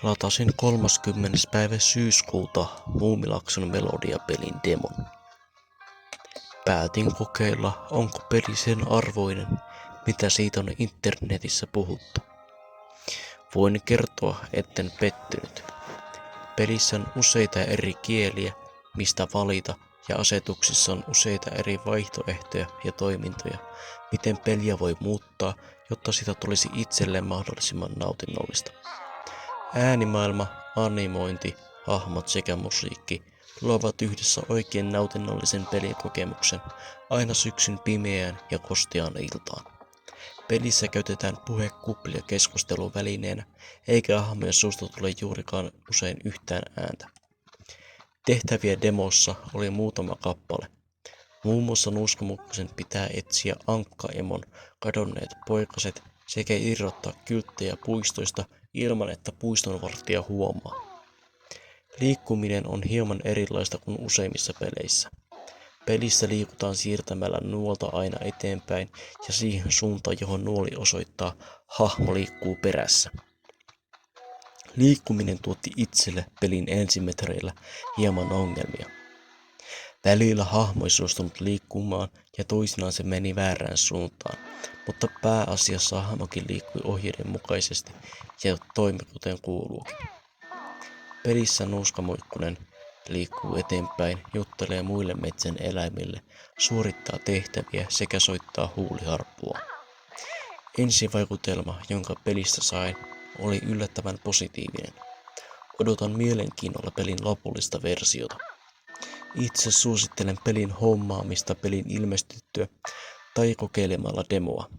Latasin 30. päivä syyskuuta Muumilakson Melodia-pelin demon. Päätin kokeilla, onko peli sen arvoinen, mitä siitä on internetissä puhuttu. Voin kertoa, etten pettynyt. Pelissä on useita eri kieliä, mistä valita, ja asetuksissa on useita eri vaihtoehtoja ja toimintoja, miten peliä voi muuttaa, jotta sitä tulisi itselleen mahdollisimman nautinnollista. Äänimaailma, animointi, hahmot sekä musiikki luovat yhdessä oikein nautinnollisen pelikokemuksen aina syksyn pimeään ja kosteaan iltaan. Pelissä käytetään puhekuplia keskusteluvälineenä, eikä hahmojen suusta tule juurikaan usein yhtään ääntä. Tehtäviä demossa oli muutama kappale. Muun muassa Nuuska-Mukkosen pitää etsiä Ankka-emon kadonneet poikaset sekä irrottaa kylttejä puistoista ilman, että puistonvartija huomaa. Liikkuminen on hieman erilaista kuin useimmissa peleissä. Pelissä liikutaan siirtämällä nuolta aina eteenpäin ja siihen suuntaan, johon nuoli osoittaa, hahmo liikkuu perässä. Liikkuminen tuotti itselle pelin ensimetreillä hieman ongelmia. Välillä hahmo ei suostunut liikkumaan ja toisinaan se meni väärään suuntaan, mutta pääasiassa hahmokin liikkui ohjeiden mukaisesti ja toimi kuten kuuluukin. Pelissä Nuuska-Muikkunen liikkuu eteenpäin, juttelee muille metsän eläimille, suorittaa tehtäviä sekä soittaa huuliharppua. Ensivaikutelma, jonka pelistä sain, oli yllättävän positiivinen. Odotan mielenkiinnolla pelin lopullista versiota. Itse suosittelen pelin hommaamista pelin ilmestyttyä tai kokeilemalla demoa.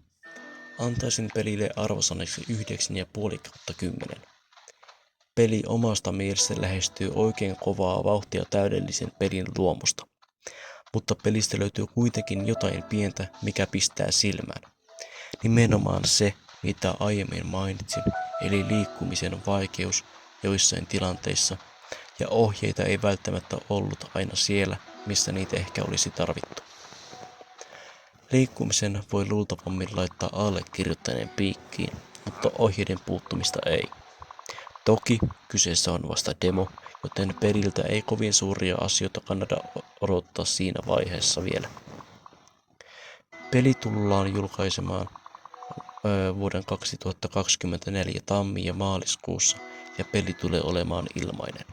Antaisin pelille arvosanaksi 9,5/10. Peli omasta mielestä lähestyy oikein kovaa vauhtia täydellisen pelin luomusta, mutta pelistä löytyy kuitenkin jotain pientä, mikä pistää silmään. Nimenomaan se, mitä aiemmin mainitsin, eli liikkumisen vaikeus joissain tilanteissa, ja ohjeita ei välttämättä ollut aina siellä, missä niitä ehkä olisi tarvittu. Liikkumisen voi luultavammin laittaa allekirjoittaneen piikkiin, mutta ohjeiden puuttumista ei. Toki kyseessä on vasta demo, joten peliltä ei kovin suuria asioita kannata odottaa siinä vaiheessa vielä. Peli tullaan julkaisemaan vuoden 2024 tammi- ja maaliskuussa, ja peli tulee olemaan ilmainen.